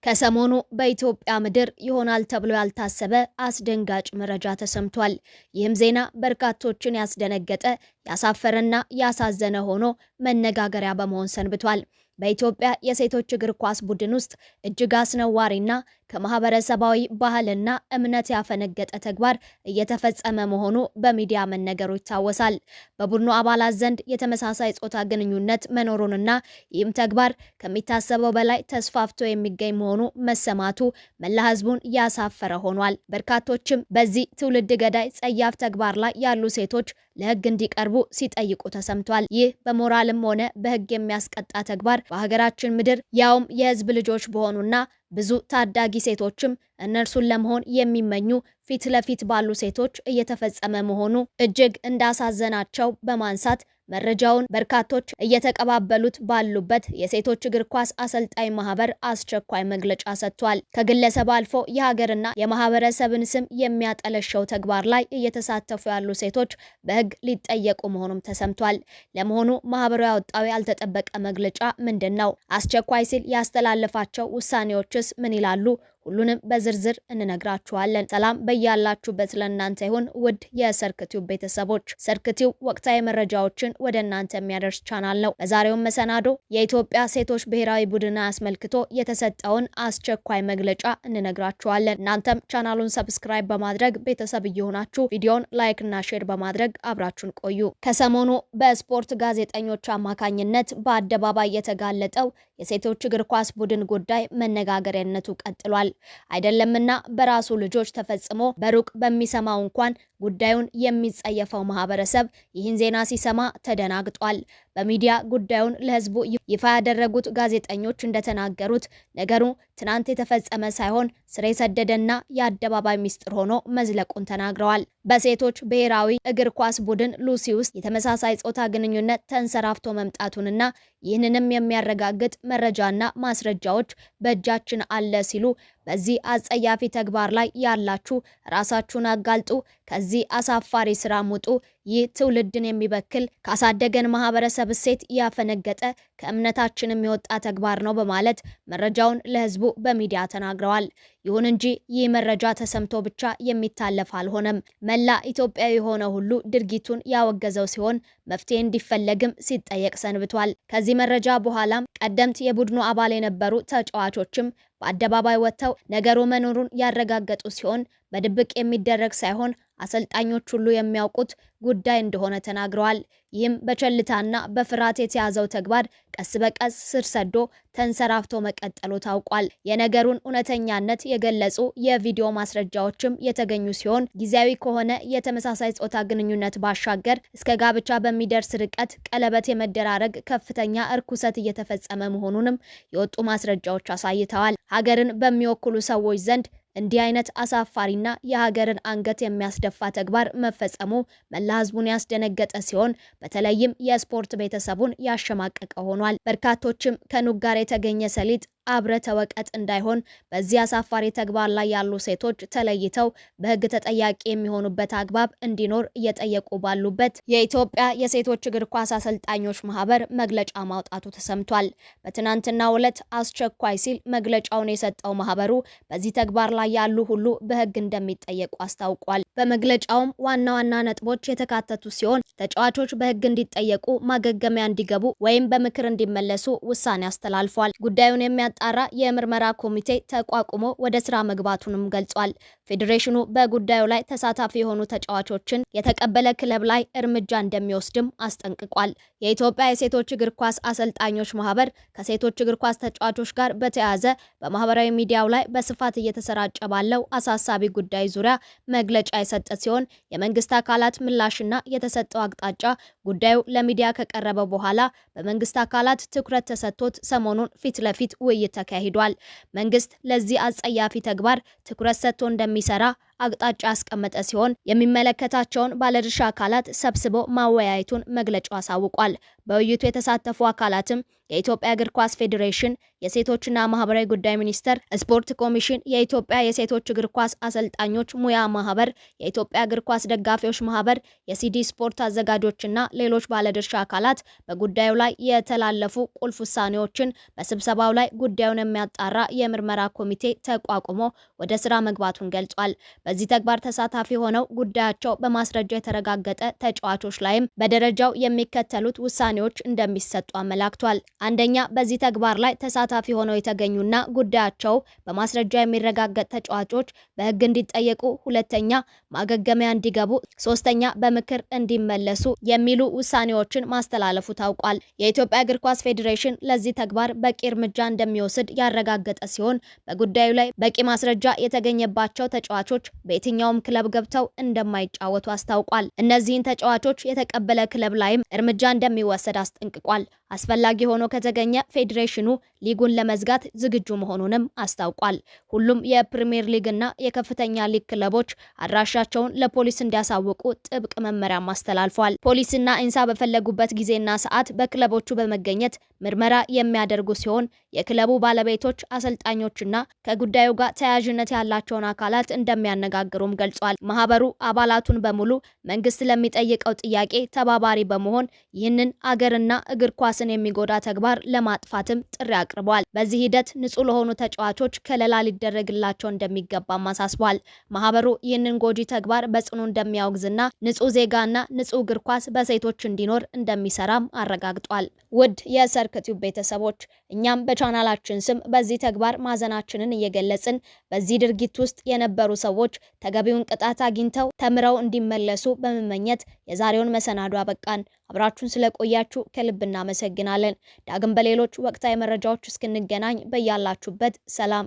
ከሰሞኑ በኢትዮጵያ ምድር ይሆናል ተብሎ ያልታሰበ አስደንጋጭ መረጃ ተሰምቷል። ይህም ዜና በርካቶችን ያስደነገጠ፣ ያሳፈረና ያሳዘነ ሆኖ መነጋገሪያ በመሆን ሰንብቷል። በኢትዮጵያ የሴቶች እግር ኳስ ቡድን ውስጥ እጅግ አስነዋሪና ከማህበረሰባዊ ባህልና እምነት ያፈነገጠ ተግባር እየተፈጸመ መሆኑ በሚዲያ መነገሩ ይታወሳል። በቡድኑ አባላት ዘንድ የተመሳሳይ ጾታ ግንኙነት መኖሩንና ይህም ተግባር ከሚታሰበው በላይ ተስፋፍቶ የሚገኝ መሆኑ መሰማቱ መላ ሕዝቡን ያሳፈረ ሆኗል። በርካቶችም በዚህ ትውልድ ገዳይ ጸያፍ ተግባር ላይ ያሉ ሴቶች ለሕግ እንዲቀርቡ ሲጠይቁ ተሰምቷል። ይህ በሞራልም ሆነ በሕግ የሚያስቀጣ ተግባር በሀገራችን ምድር ያውም የሕዝብ ልጆች በሆኑና ብዙ ታዳጊ ሴቶችም እነርሱን ለመሆን የሚመኙ ፊት ለፊት ባሉ ሴቶች እየተፈጸመ መሆኑ እጅግ እንዳሳዘናቸው በማንሳት መረጃውን በርካቶች እየተቀባበሉት ባሉበት የሴቶች እግር ኳስ አሰልጣኝ ማህበር አስቸኳይ መግለጫ ሰጥቷል። ከግለሰብ አልፎ የሀገርና የማህበረሰብን ስም የሚያጠለሸው ተግባር ላይ እየተሳተፉ ያሉ ሴቶች በሕግ ሊጠየቁ መሆኑም ተሰምቷል። ለመሆኑ ማህበሩ ያወጣው ያልተጠበቀ መግለጫ ምንድን ነው? አስቸኳይ ሲል ያስተላለፋቸው ውሳኔዎችስ ምን ይላሉ? ሁሉንም በዝርዝር እንነግራችኋለን። ሰላም በያላችሁበት ለእናንተ ይሁን ውድ የሰርክቲው ቤተሰቦች። ሰርክቲው ወቅታዊ መረጃዎችን ወደ እናንተ የሚያደርስ ቻናል ነው። በዛሬው መሰናዶ የኢትዮጵያ ሴቶች ብሔራዊ ቡድን አስመልክቶ የተሰጠውን አስቸኳይ መግለጫ እንነግራችኋለን። እናንተም ቻናሉን ሰብስክራይብ በማድረግ ቤተሰብ እየሆናችሁ ቪዲዮን ላይክ እና ሼር በማድረግ አብራችሁን ቆዩ። ከሰሞኑ በስፖርት ጋዜጠኞች አማካኝነት በአደባባይ የተጋለጠው የሴቶች እግር ኳስ ቡድን ጉዳይ መነጋገሪያነቱ ቀጥሏል። አይደለምና በራሱ ልጆች ተፈጽሞ በሩቅ በሚሰማው እንኳን ጉዳዩን የሚጸየፈው ማህበረሰብ ይህን ዜና ሲሰማ ተደናግጧል። በሚዲያ ጉዳዩን ለሕዝቡ ይፋ ያደረጉት ጋዜጠኞች እንደተናገሩት ነገሩ ትናንት የተፈጸመ ሳይሆን ስር የሰደደና የአደባባይ ሚስጥር ሆኖ መዝለቁን ተናግረዋል። በሴቶች ብሔራዊ እግር ኳስ ቡድን ሉሲ ውስጥ የተመሳሳይ ጾታ ግንኙነት ተንሰራፍቶ መምጣቱንና ይህንንም የሚያረጋግጥ መረጃና ማስረጃዎች በእጃችን አለ ሲሉ በዚህ አጸያፊ ተግባር ላይ ያላችሁ ራሳችሁን አጋልጡ፣ ከዚህ አሳፋሪ ስራ ሙጡ። ይህ ትውልድን የሚበክል ካሳደገን ማህበረሰብ እሴት ያፈነገጠ ከእምነታችን የሚወጣ ተግባር ነው በማለት መረጃውን ለሕዝቡ በሚዲያ ተናግረዋል። ይሁን እንጂ ይህ መረጃ ተሰምቶ ብቻ የሚታለፍ አልሆነም። መላ ኢትዮጵያዊ የሆነ ሁሉ ድርጊቱን ያወገዘው ሲሆን መፍትሄ እንዲፈለግም ሲጠየቅ ሰንብቷል። ከዚህ መረጃ በኋላም ቀደምት የቡድኑ አባል የነበሩ ተጫዋቾችም በአደባባይ ወጥተው ነገሩ መኖሩን ያረጋገጡ ሲሆን በድብቅ የሚደረግ ሳይሆን አሰልጣኞች ሁሉ የሚያውቁት ጉዳይ እንደሆነ ተናግረዋል። ይህም በቸልታና በፍርሃት የተያዘው ተግባር ቀስ በቀስ ስር ሰዶ ተንሰራፍቶ መቀጠሉ ታውቋል። የነገሩን እውነተኛነት የገለጹ የቪዲዮ ማስረጃዎችም የተገኙ ሲሆን ጊዜያዊ ከሆነ የተመሳሳይ ጾታ ግንኙነት ባሻገር እስከ ጋብቻ በሚደርስ ርቀት ቀለበት የመደራረግ ከፍተኛ እርኩሰት እየተፈጸመ መሆኑንም የወጡ ማስረጃዎች አሳይተዋል። ሀገርን በሚወክሉ ሰዎች ዘንድ እንዲህ አይነት አሳፋሪና የሀገርን አንገት የሚያስደፋ ተግባር መፈጸሙ መላ ሕዝቡን ያስደነገጠ ሲሆን በተለይም የስፖርት ቤተሰቡን ያሸማቀቀ ሆኗል። በርካቶችም ከኑግ ጋር የተገኘ ሰሊጥ አብረ ተወቀጥ እንዳይሆን በዚህ አሳፋሪ ተግባር ላይ ያሉ ሴቶች ተለይተው በሕግ ተጠያቂ የሚሆኑበት አግባብ እንዲኖር እየጠየቁ ባሉበት የኢትዮጵያ የሴቶች እግር ኳስ አሰልጣኞች ማህበር መግለጫ ማውጣቱ ተሰምቷል። በትናንትናው ዕለት አስቸኳይ ሲል መግለጫውን የሰጠው ማህበሩ በዚህ ተግባር ላይ ያሉ ሁሉ በሕግ እንደሚጠየቁ አስታውቋል። በመግለጫውም ዋና ዋና ነጥቦች የተካተቱ ሲሆን ተጫዋቾች በሕግ እንዲጠየቁ፣ ማገገሚያ እንዲገቡ ወይም በምክር እንዲመለሱ ውሳኔ አስተላልፏል። ጉዳዩን ጣራ የምርመራ ኮሚቴ ተቋቁሞ ወደ ስራ መግባቱንም ገልጿል። ፌዴሬሽኑ በጉዳዩ ላይ ተሳታፊ የሆኑ ተጫዋቾችን የተቀበለ ክለብ ላይ እርምጃ እንደሚወስድም አስጠንቅቋል። የኢትዮጵያ የሴቶች እግር ኳስ አሰልጣኞች ማህበር ከሴቶች እግር ኳስ ተጫዋቾች ጋር በተያያዘ በማህበራዊ ሚዲያው ላይ በስፋት እየተሰራጨ ባለው አሳሳቢ ጉዳይ ዙሪያ መግለጫ የሰጠ ሲሆን የመንግስት አካላት ምላሽና የተሰጠው አቅጣጫ ጉዳዩ ለሚዲያ ከቀረበ በኋላ በመንግስት አካላት ትኩረት ተሰጥቶት ሰሞኑን ፊት ለፊት ውይይት ተካሂዷል። መንግስት ለዚህ አጸያፊ ተግባር ትኩረት ሰጥቶ እንደሚሰራ አቅጣጫ ያስቀመጠ ሲሆን የሚመለከታቸውን ባለድርሻ አካላት ሰብስቦ ማወያየቱን መግለጫው አሳውቋል። በውይይቱ የተሳተፉ አካላትም የኢትዮጵያ እግር ኳስ ፌዴሬሽን፣ የሴቶችና ማህበራዊ ጉዳይ ሚኒስቴር፣ ስፖርት ኮሚሽን፣ የኢትዮጵያ የሴቶች እግር ኳስ አሰልጣኞች ሙያ ማህበር፣ የኢትዮጵያ እግር ኳስ ደጋፊዎች ማህበር፣ የሲዲ ስፖርት አዘጋጆችና ሌሎች ባለድርሻ አካላት በጉዳዩ ላይ የተላለፉ ቁልፍ ውሳኔዎችን በስብሰባው ላይ ጉዳዩን የሚያጣራ የምርመራ ኮሚቴ ተቋቁሞ ወደ ስራ መግባቱን ገልጿል። በዚህ ተግባር ተሳታፊ ሆነው ጉዳያቸው በማስረጃ የተረጋገጠ ተጫዋቾች ላይም በደረጃው የሚከተሉት ውሳኔዎች እንደሚሰጡ አመላክቷል። አንደኛ፣ በዚህ ተግባር ላይ ተሳታፊ ሆነው የተገኙና ጉዳያቸው በማስረጃ የሚረጋገጥ ተጫዋቾች በሕግ እንዲጠየቁ፣ ሁለተኛ፣ ማገገሚያ እንዲገቡ፣ ሶስተኛ፣ በምክር እንዲመለሱ የሚሉ ውሳኔዎችን ማስተላለፉ ታውቋል። የኢትዮጵያ እግር ኳስ ፌዴሬሽን ለዚህ ተግባር በቂ እርምጃ እንደሚወስድ ያረጋገጠ ሲሆን በጉዳዩ ላይ በቂ ማስረጃ የተገኘባቸው ተጫዋቾች በየትኛውም ክለብ ገብተው እንደማይጫወቱ አስታውቋል። እነዚህን ተጫዋቾች የተቀበለ ክለብ ላይም እርምጃ እንደሚወሰድ አስጠንቅቋል። አስፈላጊ ሆኖ ከተገኘ ፌዴሬሽኑ ሊጉን ለመዝጋት ዝግጁ መሆኑንም አስታውቋል። ሁሉም የፕሪሚየር ሊግ እና የከፍተኛ ሊግ ክለቦች አድራሻቸውን ለፖሊስ እንዲያሳውቁ ጥብቅ መመሪያም አስተላልፏል። ፖሊስና ኢንሳ በፈለጉበት ጊዜና ሰዓት በክለቦቹ በመገኘት ምርመራ የሚያደርጉ ሲሆን የክለቡ ባለቤቶች፣ አሰልጣኞችና ከጉዳዩ ጋር ተያያዥነት ያላቸውን አካላት እንደሚያነጋግሩም ገልጿል። ማህበሩ አባላቱን በሙሉ መንግስት ለሚጠይቀው ጥያቄ ተባባሪ በመሆን ይህንን አገርና እግር ኳስን የሚጎዳ ተግባር ለማጥፋትም ጥሪ አቅርቧል። በዚህ ሂደት ንጹህ ለሆኑ ተጫዋቾች ከለላ ሊደረግላቸው እንደሚገባም አሳስቧል። ማህበሩ ይህንን ጎጂ ተግባር በጽኑ እንደሚያወግዝና ንጹህ ዜጋና ንጹህ እግር ኳስ በሴቶች እንዲኖር እንደሚሰራም አረጋግጧል። ውድ የሰርክ ቲዩብ ቤተሰቦች እኛም በቻናላችን ስም በዚህ ተግባር ማዘናችንን እየገለጽን በዚህ ድርጊት ውስጥ የነበሩ ሰዎች ተገቢውን ቅጣት አግኝተው ተምረው እንዲመለሱ በመመኘት የዛሬውን መሰናዶ አበቃን። አብራችሁን ስለቆያችሁ ከልብ እናመሰግናለን። ዳግም በሌሎች ወቅታዊ መረጃዎች እስክንገናኝ በያላችሁበት ሰላም